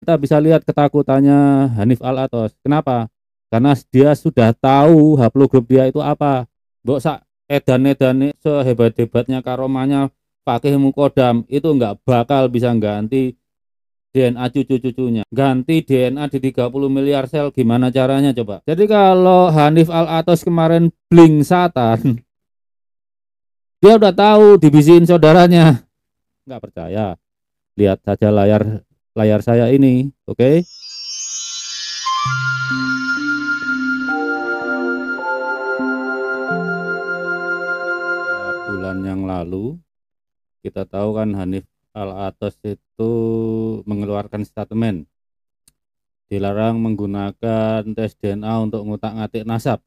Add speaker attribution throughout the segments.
Speaker 1: kita bisa lihat ketakutannya Hanif Al-Athos. Kenapa? Karena dia sudah tahu haplogrup dia itu apa. Mbok sak edan-edane sehebat-hebatnya karomahnya Fakih Mukodam itu nggak bakal bisa ganti DNA cucu-cucunya. Ganti DNA di 30 miliar sel gimana caranya coba? Jadi kalau Hanif Al-Athos kemarin bling satan, dia udah tahu dibisiin saudaranya. Nggak percaya? Lihat saja layar saya ini, oke? Bulan yang lalu kita tahu kan Hanif Al-Athos itu mengeluarkan statement dilarang menggunakan tes DNA untuk ngutak-ngatik nasab.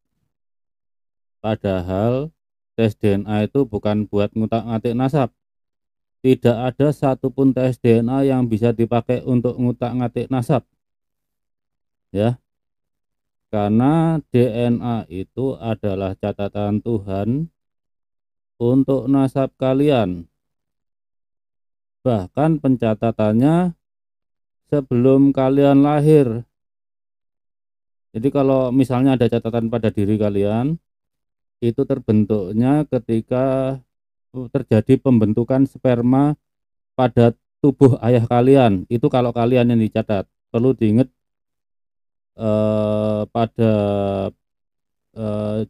Speaker 1: Padahal tes DNA itu bukan buat ngutak-ngatik nasab. Tidak ada satupun tes DNA yang bisa dipakai untuk ngutak-ngatik nasab. Ya. Karena DNA itu adalah catatan Tuhan untuk nasab kalian. Bahkan pencatatannya sebelum kalian lahir. Jadi kalau misalnya ada catatan pada diri kalian, itu terbentuknya ketika terjadi pembentukan sperma pada tubuh ayah kalian. Itu kalau kalian yang dicatat. Perlu diingat pada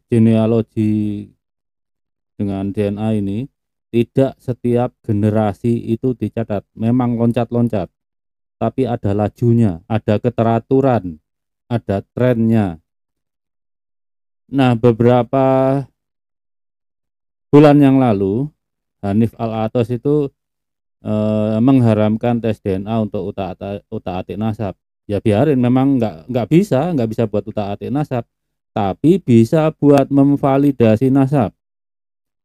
Speaker 1: genealogi dengan DNA ini, tidak setiap generasi itu dicatat. Memang loncat-loncat, tapi ada lajunya, ada keteraturan, ada trennya. Nah, beberapa bulan yang lalu Hanif Al-Athos itu mengharamkan tes DNA untuk utak-atik nasab. Ya biarin, memang nggak bisa buat utak-atik nasab, tapi bisa buat memvalidasi nasab.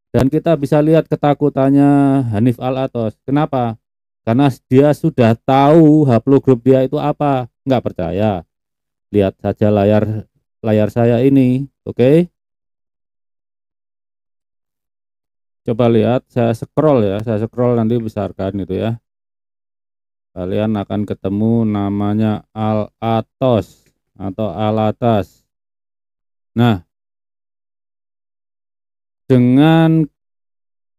Speaker 1: Dan kita bisa lihat ketakutannya Hanif Al-Athos. Kenapa? Karena dia sudah tahu haplogrup dia itu apa. Nggak percaya? Lihat saja layar saya ini, oke? Coba lihat, saya scroll nanti besarkan itu ya. Kalian akan ketemu namanya Al-Athos atau Al-Athos. Nah, dengan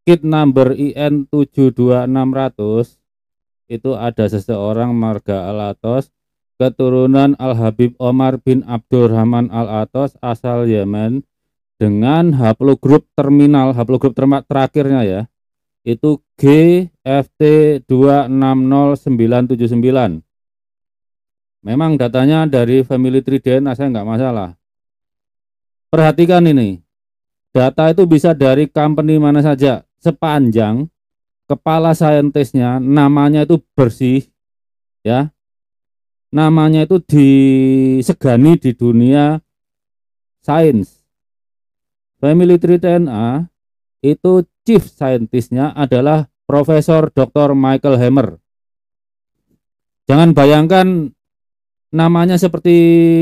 Speaker 1: kit number IN 72600 itu ada seseorang marga Al-Athos, keturunan Al-Habib Omar bin Abdurrahman Al-Athos asal Yemen, dengan haplogrup terakhirnya ya, itu GFT260979. Memang datanya dari family tree DNA, saya nggak masalah. Perhatikan ini, data itu bisa dari company mana saja, sepanjang kepala saintisnya namanya itu bersih ya, namanya itu disegani di dunia sains. Family tree DNA itu chief scientistnya adalah Profesor Dr. Michael Hammer. Jangan bayangkan namanya seperti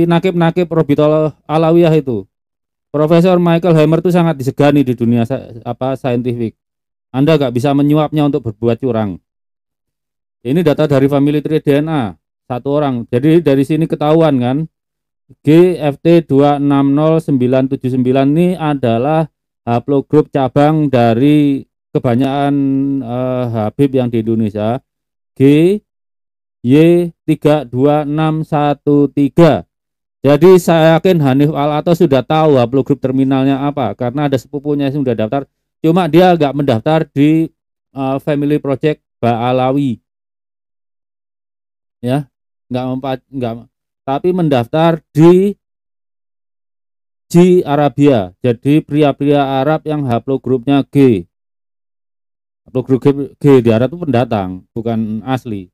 Speaker 1: nakib-nakib Robitul Alawiyah itu. Profesor Michael Hammer itu sangat disegani di dunia saintifik. Anda nggak bisa menyuapnya untuk berbuat curang. Ini data dari family tree DNA satu orang. Jadi dari sini ketahuan kan, GFT260979 ini adalah haplogrup cabang dari kebanyakan Habib yang di Indonesia, GY32613. Jadi saya yakin Hanif Al-Athos sudah tahu haplogrup terminalnya apa, karena ada sepupunya yang sudah daftar. Cuma dia nggak mendaftar di Family Project Ba'alawi, ya, nggak, tapi mendaftar di G Arabia. Jadi pria-pria Arab yang haplogrupnya G. Haplogrup G di Arab itu pendatang, bukan asli.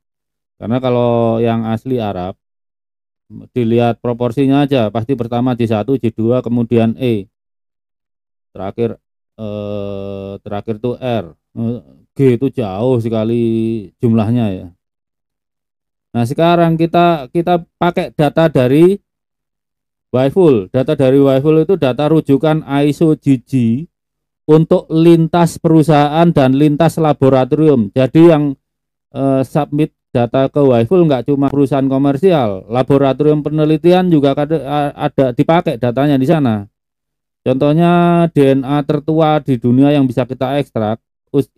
Speaker 1: Karena kalau yang asli Arab, dilihat proporsinya aja, pasti pertama G1, G2, kemudian E. Terakhir itu R. G itu jauh sekali jumlahnya ya. Nah, sekarang kita pakai data dari Waiful. Data dari Waiful itu data rujukan ISO GG untuk lintas perusahaan dan lintas laboratorium. Jadi yang submit data ke Waiful nggak cuma perusahaan komersial, laboratorium penelitian juga ada dipakai datanya di sana. Contohnya DNA tertua di dunia yang bisa kita ekstrak,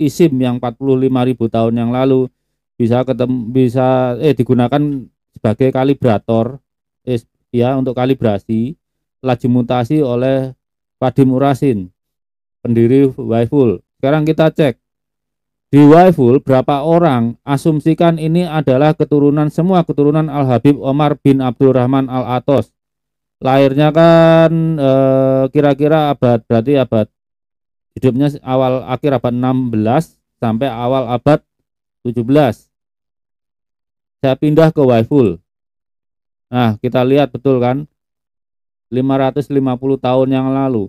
Speaker 1: ISIM yang 45.000 tahun yang lalu bisa digunakan sebagai kalibrator ya untuk kalibrasi laju mutasi oleh Vadim Urasin, pendiri Waiful. Sekarang kita cek di Waiful berapa orang, asumsikan ini adalah semua keturunan Al-Habib Omar bin Abdurrahman Al-Atos. Lahirnya kan kira-kira berarti abad hidupnya akhir abad 16 sampai awal abad 17. Saya pindah ke Waiful. Nah, kita lihat betul kan 550 tahun yang lalu.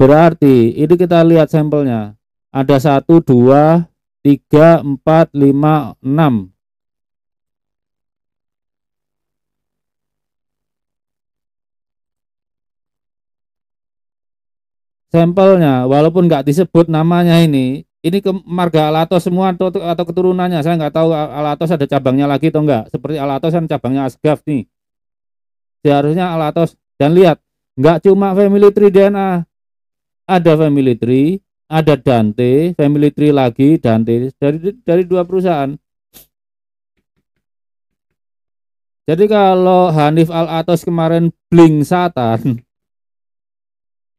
Speaker 1: Berarti ini kita lihat sampelnya. Ada 1, 2, 3, 4, 5, 6. Sampelnya, walaupun nggak disebut namanya ini ke marga Al-Atos semua atau keturunannya. Saya nggak tahu Al-Atos ada cabangnya lagi atau enggak. Seperti Al-Atos kan cabangnya Asgaf nih. Seharusnya Al-Atos. Dan lihat, nggak cuma family tree DNA. Ada family tree, ada Dante, family tree lagi, Dante, dari 2 perusahaan. Jadi kalau Hanif Al-Atos kemarin bling Satan,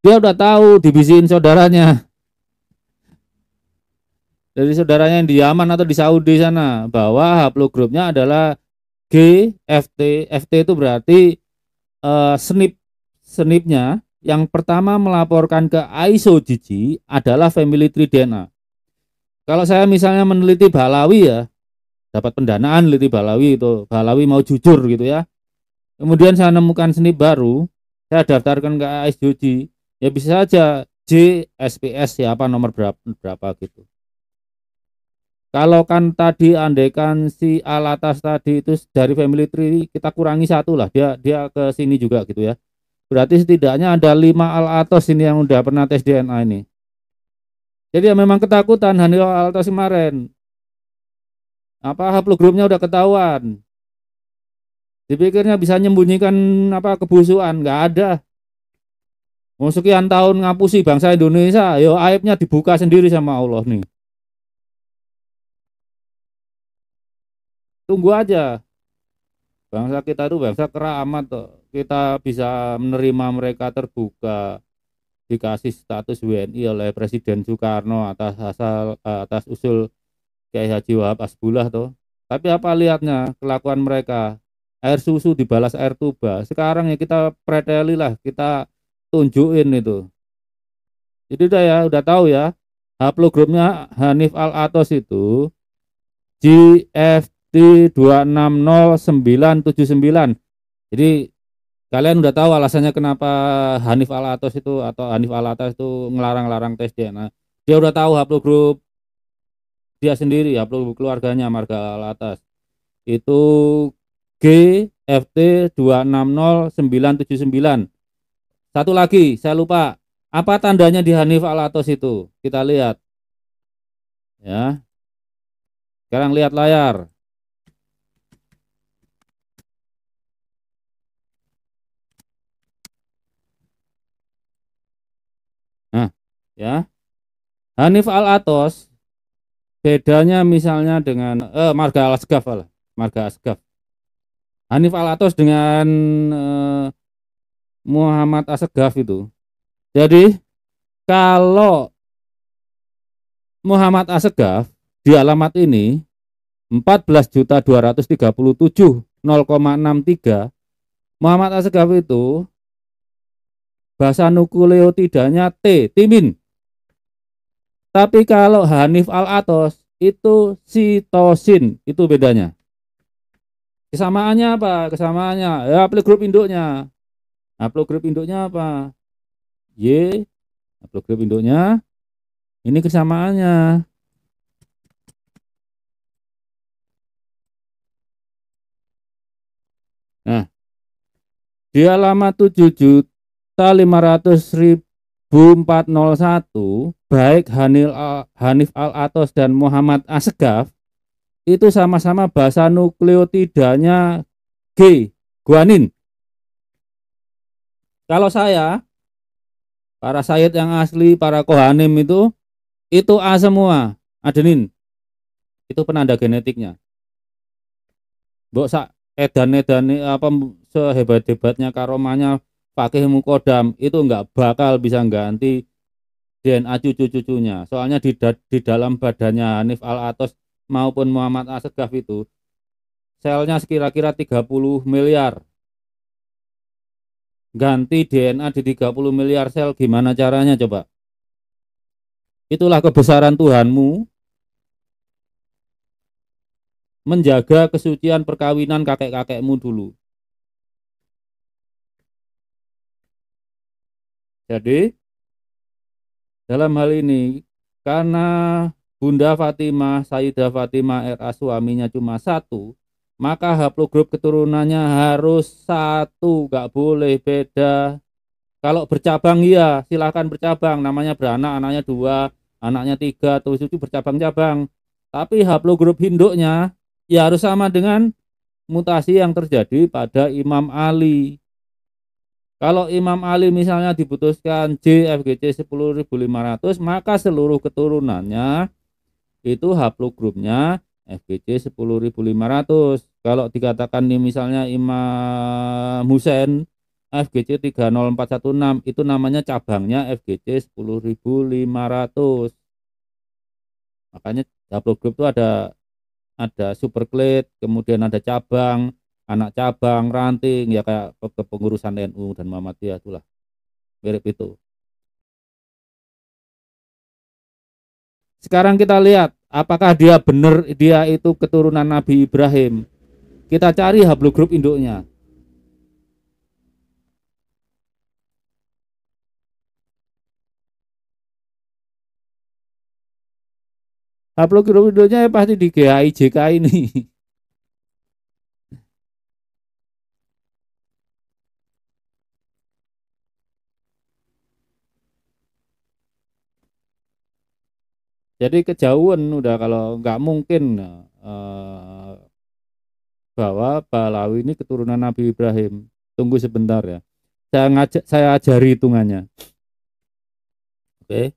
Speaker 1: dia udah tahu dibisiin saudaranya. Dari saudaranya yang di Yaman atau di Saudi sana, bahwa haplogrupnya adalah GFT. FT itu berarti SNP-nya yang pertama melaporkan ke ISO-GG adalah family tree DNA. Kalau saya misalnya meneliti Balawi ya, dapat pendanaan meneliti Balawi itu, Balawi mau jujur gitu ya. Kemudian saya nemukan SNP baru, saya daftarkan ke ISO-GG. Ya bisa saja J, SPS ya apa nomor berapa gitu. Kalau kan tadi andaikan si Al-Atas tadi itu dari family tree kita kurangi 1 lah, dia ke sini juga gitu ya. Berarti setidaknya ada 5 Al-Atos ini yang udah pernah tes DNA ini. Jadi ya memang ketakutan Hanif Al-Atos kemarin. Apa haplogrupnya udah ketahuan. Dipikirnya bisa menyembunyikan kebusukan, nggak ada. Mau sekian tahun ngapusi bangsa Indonesia, yo aibnya dibuka sendiri sama Allah nih. Tunggu aja. Bangsa kita itu bangsa keramat tuh. Kita bisa menerima mereka terbuka, dikasih status WNI oleh Presiden Soekarno atas usul Kiai Haji Wahab Asbullah tuh. Tapi apa lihatnya kelakuan mereka? Air susu dibalas air tuba. Sekarang ya kita preteli lah, kita tunjukin itu. Jadi udah tahu ya. Haplogrupnya Hanif Al-Atos itu GFT 2600979. Jadi kalian udah tahu alasannya kenapa Hanif Al-Atos itu atau Hanif Al-Atos itu ngelarang-larang tes DNA. Dia udah tahu haplogrup dia sendiri, haplogrup keluarganya marga Al-Atas. Itu GFT 2600979. Satu lagi, saya lupa. Apa tandanya di Hanif Al-Atos itu? Kita lihat. Ya. Sekarang lihat layar. Nah, ya. Hanif Al-Atos bedanya misalnya dengan marga Al-Asgaf lah, marga Asgaf. Hanif Al-Atos dengan Muhammad Asgaf itu. Jadi kalau Muhammad Asgaf di alamat ini 14.237.0,63. Muhammad Asgaf itu bahasa nukleotidanya T, timin. Tapi kalau Hanif Al-Atos itu sitosin, itu bedanya. Kesamaannya apa? Kesamaannya ya haplogrup induknya. Haplogrup induknya apa? Y. Haplogrup induknya ini kesamaannya. Nah, di alamat 7.500.401 baik Hanif Al-Atos dan Muhammad Asgaf itu sama-sama basa nukleotidanya G, guanin. Kalau saya, para Sayyid yang asli, para Kohanim itu A semua, adenin. Itu penanda genetiknya. Mbok sak edan-edan apa sehebat-hebatnya karomahnya Fakih Mukodam itu enggak bakal bisa ganti DNA cucu-cucunya. Soalnya di dalam badannya Hanif Al-Atos maupun Muhammad Asegaf itu selnya sekira-kira 30 miliar. Ganti DNA di 30 miliar sel gimana caranya coba? Itulah kebesaran Tuhanmu menjaga kesucian perkawinan kakek-kakekmu dulu. Jadi dalam hal ini karena Bunda Fatimah, Sayyidah Fatimah RA suaminya cuma satu, maka haplogrup keturunannya harus satu, gak boleh beda. Kalau bercabang ya silahkan bercabang, namanya beranak, anaknya dua, anaknya tiga, terus itu bercabang-cabang. Tapi haplogrup induknya ya harus sama dengan mutasi yang terjadi pada Imam Ali. Kalau Imam Ali misalnya diputuskan J FGC 10.500, maka seluruh keturunannya itu haplogrupnya FGC 10.500. Kalau dikatakan nih misalnya Imam Husain FGC 30416, itu namanya cabangnya FGC 10.500. Makanya haplogrup itu ada superklade, kemudian ada cabang, anak cabang, ranting, ya kayak kepengurusan NU dan Muhammadiyah itulah mirip itu. Sekarang kita lihat apakah dia benar dia itu keturunan Nabi Ibrahim. Kita cari haplogrup induknya. Haplogrup induknya pasti di GHIJK ini. Jadi kejauhan udah kalau nggak mungkin bahwa Balawi ini keturunan Nabi Ibrahim. Tunggu sebentar ya. Saya ajari hitungannya. Oke.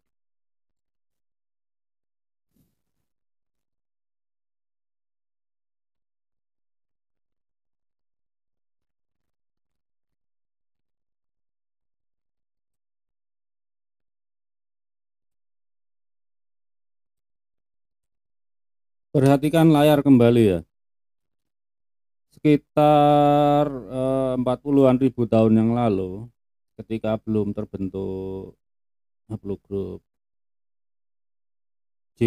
Speaker 1: Perhatikan layar kembali ya. Sekitar 40-an ribu tahun yang lalu, ketika belum terbentuk haplogrup J,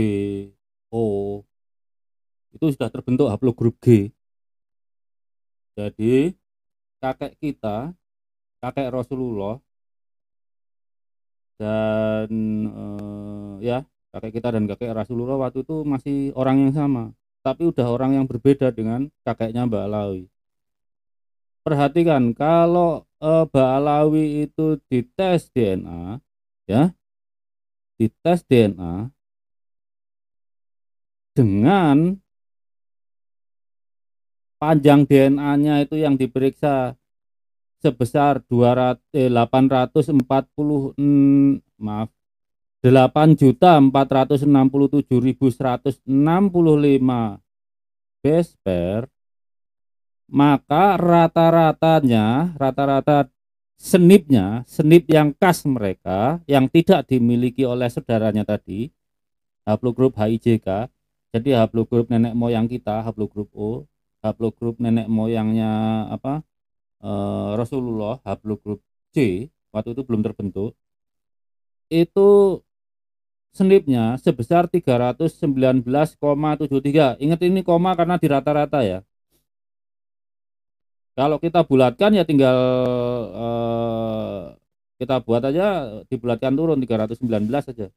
Speaker 1: O, itu sudah terbentuk haplogrup G. Jadi kakek kita, kakek Rasulullah dan ya kakek kita dan kakek Rasulullah waktu itu masih orang yang sama, tapi udah orang yang berbeda dengan kakeknya Mbak Alawi. Perhatikan kalau Mbak Alawi itu dites DNA, ya, dites DNA dengan panjang DNA-nya itu yang diperiksa sebesar 840 maaf 8.467.165 base pair, maka rata-rata senip yang khas mereka yang tidak dimiliki oleh saudaranya tadi haplogrup HIJK. Jadi haplogrup nenek moyang kita haplogrup O, haplogrup nenek moyangnya Rasulullah haplogrup C waktu itu belum terbentuk, itu senipnya sebesar 319,73. Ingat ini koma karena di rata-rata ya. Kalau kita bulatkan ya tinggal kita buat aja, dibulatkan turun 319 saja.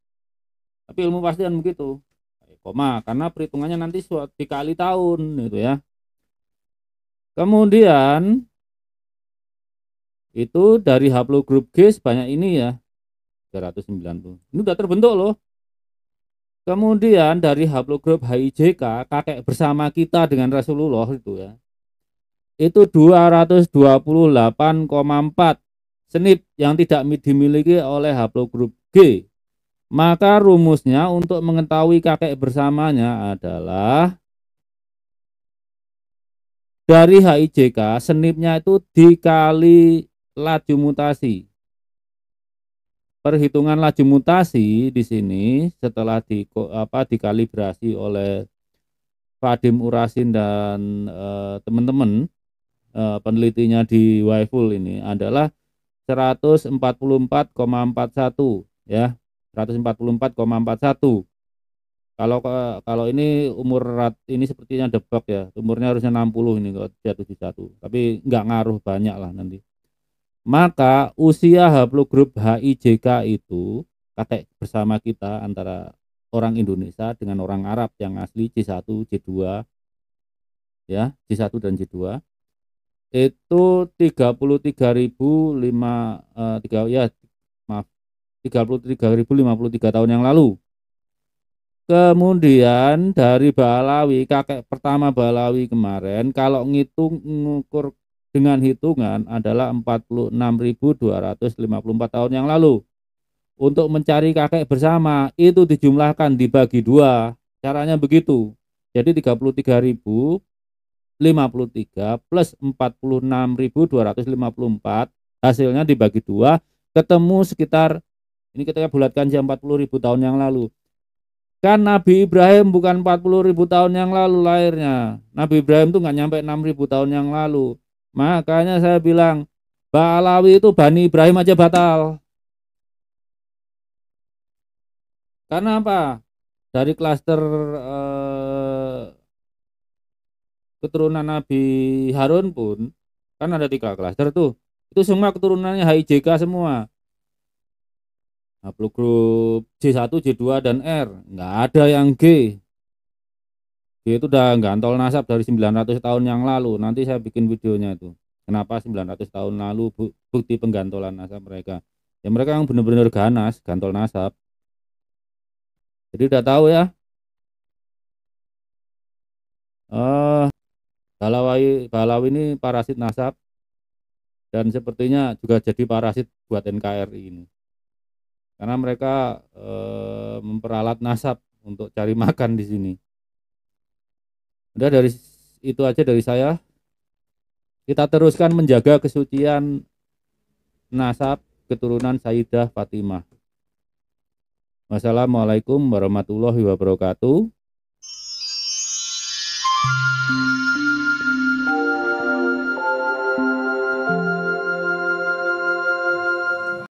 Speaker 1: Tapi ilmu pastian begitu. Koma karena perhitungannya nanti dikali tahun gitu ya. Kemudian itu dari haplogrup G sebanyak ini ya 390. Ini udah terbentuk loh. Kemudian dari haplogrup HIJK, kakek bersama kita dengan Rasulullah itu ya, itu 228,4 SNP yang tidak dimiliki oleh haplogrup G. Maka rumusnya untuk mengetahui kakek bersamanya adalah dari HIJK SNP-nya itu dikali laju mutasi. Perhitungan laju mutasi di sini setelah dikalibrasi oleh Vadim Urasin dan teman-teman penelitinya di Waiful ini adalah 144,41 ya, 144,41. Kalau ini ini sepertinya debak ya, umurnya harusnya 60 ini kalau dia 71, tapi nggak ngaruh banyak lah nanti. Maka usia haplogrup HIJK itu kakek bersama kita antara orang Indonesia dengan orang Arab yang asli C1, C2 ya, C1 dan C2 itu 33.053 tahun yang lalu. Kemudian dari Balawi, kakek pertama Balawi kemarin kalau ngukur dengan hitungan adalah 46.254 tahun yang lalu. Untuk mencari kakek bersama itu dijumlahkan dibagi 2. Caranya begitu. Jadi 33.053 plus 46.254 hasilnya dibagi 2 ketemu sekitar, ini kita bulatkan jam 40.000 tahun yang lalu. Kan Nabi Ibrahim bukan 40.000 tahun yang lalu lahirnya. Nabi Ibrahim tuh nggak nyampe 6.000 tahun yang lalu. Makanya saya bilang Balawi itu Bani Ibrahim aja batal. Karena apa? Dari klaster keturunan Nabi Harun pun kan ada 3 klaster tuh. Itu semua keturunannya HIJK semua. Haplogrup J1, J2 dan R. Nggak ada yang G. G itu udah gantol nasab dari 900 tahun yang lalu. Nanti saya bikin videonya itu. Kenapa 900 tahun lalu bukti penggantolan nasab mereka. Ya mereka yang benar-benar ganas, gantol nasab. Jadi udah tahu ya. Balawi ini parasit nasab. Dan sepertinya juga jadi parasit buat NKRI ini. Karena mereka memperalat nasab untuk cari makan di sini. Udah dari itu aja dari saya. Kita teruskan menjaga kesucian nasab keturunan Sayyidah Fatimah. Wassalamualaikum warahmatullahi wabarakatuh.